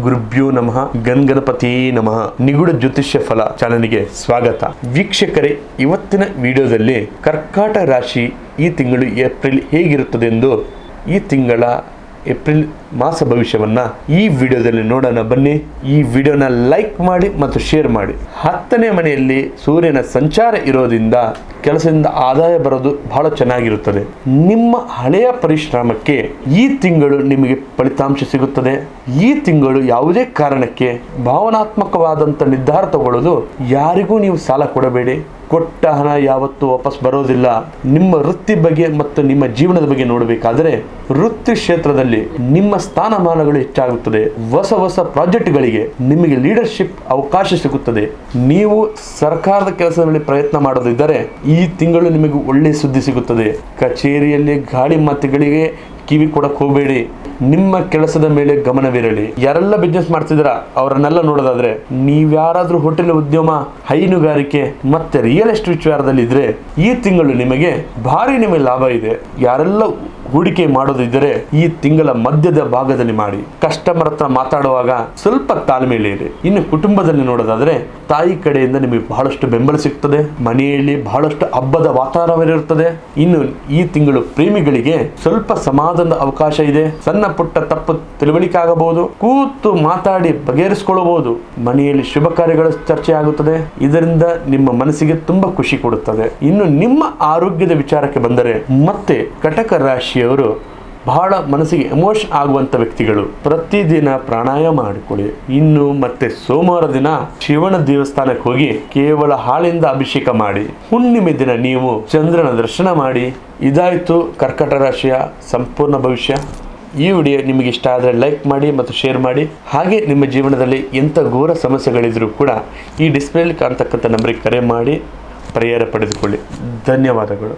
ಗುರುಭ್ಯೋ ನಮಃ ಗಣಪತಿ ನಮಃ. ನಿಗೂಢ ಜ್ಯೋತಿಷ್ಯ ಫಲ ಚಾನಲ್ಗೆ ಸ್ವಾಗತ. ವೀಕ್ಷಕರೇ, ಇವತ್ತಿನ ವಿಡಿಯೋದಲ್ಲಿ ಕರ್ಕಾಟ ರಾಶಿ ಈ ತಿಂಗಳು ಏಪ್ರಿಲ್ ಹೇಗಿರುತ್ತದೆ ಎಂದು ಈ ತಿಂಗಳ ಏಪ್ರಿಲ್ ಮಾಸ ಭವಿಷ್ಯವನ್ನ ಈ ವಿಡಿಯೋದಲ್ಲಿ ನೋಡೋಣ ಬನ್ನಿ. ಈ ವಿಡಿಯೋನ ಲೈಕ್ ಮಾಡಿ ಮತ್ತು ಶೇರ್ ಮಾಡಿ. 10ನೇ ಮನೆಯಲ್ಲಿ ಸೂರ್ಯನ ಸಂಚಾರ ಇರೋದ್ರಿಂದ ಕೆಲಸದಿಂದ ಆದಾಯ ಬರೋದು ಬಹಳ ಚೆನ್ನಾಗಿರುತ್ತದೆ. ನಿಮ್ಮ ಹಳೆಯ ಪರಿಶ್ರಮಕ್ಕೆ ಈ ತಿಂಗಳು ನಿಮಗೆ ಫಲಿತಾಂಶ ಸಿಗುತ್ತದೆ. ಈ ತಿಂಗಳು ಯಾವುದೇ ಕಾರಣಕ್ಕೆ ಭಾವನಾತ್ಮಕವಾದಂಥ ನಿರ್ಧಾರ ತಗೊಳ್ಳೋದು, ಯಾರಿಗೂ ನೀವು ಸಾಲ ಕೊಡಬೇಡಿ. ಕೊಟ್ಟ ಹಣ ಯಾವತ್ತೂ ವಾಪಸ್ ಬರೋದಿಲ್ಲ. ನಿಮ್ಮ ವೃತ್ತಿ ಬಗ್ಗೆ ಮತ್ತು ನಿಮ್ಮ ಜೀವನದ ಬಗ್ಗೆ ನೋಡಬೇಕಾದರೆ ವೃತ್ತಿ ಕ್ಷೇತ್ರದಲ್ಲಿ ನಿಮ್ಮ ಸ್ಥಾನಮಾನಗಳು ಹೆಚ್ಚಾಗುತ್ತದೆ. ಹೊಸ ಪ್ರಾಜೆಕ್ಟ್ಗಳಿಗೆ ನಿಮಗೆ ಲೀಡರ್ಶಿಪ್ ಅವಕಾಶ ಸಿಗುತ್ತದೆ. ನೀವು ಸರ್ಕಾರದ ಕೆಲಸದ ಮೇಲೆ ಪ್ರಯತ್ನ ಮಾಡೋದಿದ್ದರೆ ಈ ತಿಂಗಳು ನಿಮಗೆ ಒಳ್ಳೆಯ ಸುದ್ದಿ ಸಿಗುತ್ತದೆ. ಕಚೇರಿಯಲ್ಲಿ ಗಾಳಿ ಮಾತುಗಳಿಗೆ ಕಿವಿ ಕೊಡಕ್ಕೆ ಹೋಗಬೇಡಿ. ನಿಮ್ಮ ಕೆಲಸದ ಮೇಲೆ ಗಮನವಿರಲಿ. ಯಾರೆಲ್ಲ ಬಿಸ್ನೆಸ್ ಮಾಡ್ತಿದ್ದೀರಾ ಅವರನ್ನೆಲ್ಲ ನೋಡೋದಾದ್ರೆ, ನೀವ್ಯಾರಾದ್ರೂ ಹೋಟೆಲ್ ಉದ್ಯಮ, ಹೈನುಗಾರಿಕೆ ಮತ್ತೆ ರಿಯಲ್ ಎಸ್ಟೇಟ್ ವಿಚಾರದಲ್ಲಿ ಇದ್ರೆ ಈ ತಿಂಗಳು ನಿಮಗೆ ಭಾರಿ ನಿಮಗೆ ಲಾಭ ಇದೆ. ಯಾರೆಲ್ಲ ಹೂಡಿಕೆ ಮಾಡೋದಿದ್ದರೆ ಈ ತಿಂಗಳ ಮಧ್ಯದ ಭಾಗದಲ್ಲಿ ಮಾಡಿ. ಕಸ್ಟಮರ್ ಹತ್ರ ಮಾತಾಡುವಾಗ ಸ್ವಲ್ಪ ತಾಳ್ಮೆಯಲ್ಲಿ ಇರಿ. ಇನ್ನು ಕುಟುಂಬದಲ್ಲಿ ನೋಡೋದಾದ್ರೆ ತಾಯಿ ಕಡೆಯಿಂದ ನಿಮಗೆ ಬಹಳಷ್ಟು ಬೆಂಬಲ ಸಿಗ್ತದೆ. ಮನೆಯಲ್ಲಿ ಬಹಳಷ್ಟು ಹಬ್ಬದ ವಾತಾವರಣ ಇರುತ್ತದೆ. ಇನ್ನು ಈ ತಿಂಗಳು ಪ್ರೇಮಿಗಳಿಗೆ ಸ್ವಲ್ಪ ಸಮಾಧಾನದ ಅವಕಾಶ ಇದೆ. ಸಣ್ಣ ಪುಟ್ಟ ತಪ್ಪು ತಿಳುವಳಿಕೆ ಆಗಬಹುದು, ಕೂತು ಮಾತಾಡಿ ಬಗೆಹರಿಸಿಕೊಳ್ಳಬಹುದು. ಮನೆಯಲ್ಲಿ ಶುಭ ಕಾರ್ಯಗಳ ಚರ್ಚೆ ಆಗುತ್ತದೆ. ಇದರಿಂದ ನಿಮ್ಮ ಮನಸ್ಸಿಗೆ ತುಂಬಾ ಖುಷಿ ಕೊಡುತ್ತದೆ. ಇನ್ನು ನಿಮ್ಮ ಆರೋಗ್ಯದ ವಿಚಾರಕ್ಕೆ ಬಂದರೆ, ಮತ್ತೆ ಕಟಕ ರಾಶಿಯವರು ಬಹಳ ಮನಸ್ಸಿಗೆ ಎಮೋಷನ್ ಆಗುವಂತ ವ್ಯಕ್ತಿಗಳು. ಪ್ರತಿದಿನ ಪ್ರಾಣಾಯಾಮ ಮಾಡಿಕೊಳ್ಳಿ. ಇನ್ನು ಮತ್ತೆ ಸೋಮವಾರ ದಿನ ಶಿವನ ದೇವಸ್ಥಾನಕ್ಕೆ ಹೋಗಿ ಕೇವಲ ಹಾಲಿಂದ ಅಭಿಷೇಕ ಮಾಡಿ. ಹುಣ್ಣಿಮೆ ದಿನ ನೀವು ಚಂದ್ರನ ದರ್ಶನ ಮಾಡಿ. ಇದಾಯಿತು ಕರ್ಕಟ ರಾಶಿಯ ಸಂಪೂರ್ಣ ಭವಿಷ್ಯ. ಈ ವಿಡಿಯೋ ನಿಮಗೆ ಇಷ್ಟ ಆದರೆ ಲೈಕ್ ಮಾಡಿ ಮತ್ತು ಶೇರ್ ಮಾಡಿ. ಹಾಗೆ ನಿಮ್ಮ ಜೀವನದಲ್ಲಿ ಎಂಥ ಘೋರ ಸಮಸ್ಯೆಗಳಿದ್ರೂ ಕೂಡ ಈ ಡಿಸ್ಪ್ಲೇಲಿ ಕಾಣ್ತಕ್ಕಂಥ ನಂಬರಿಗೆ ಕರೆ ಮಾಡಿ ಪರಿಹಾರ ಪಡೆದುಕೊಳ್ಳಿ. ಧನ್ಯವಾದಗಳು.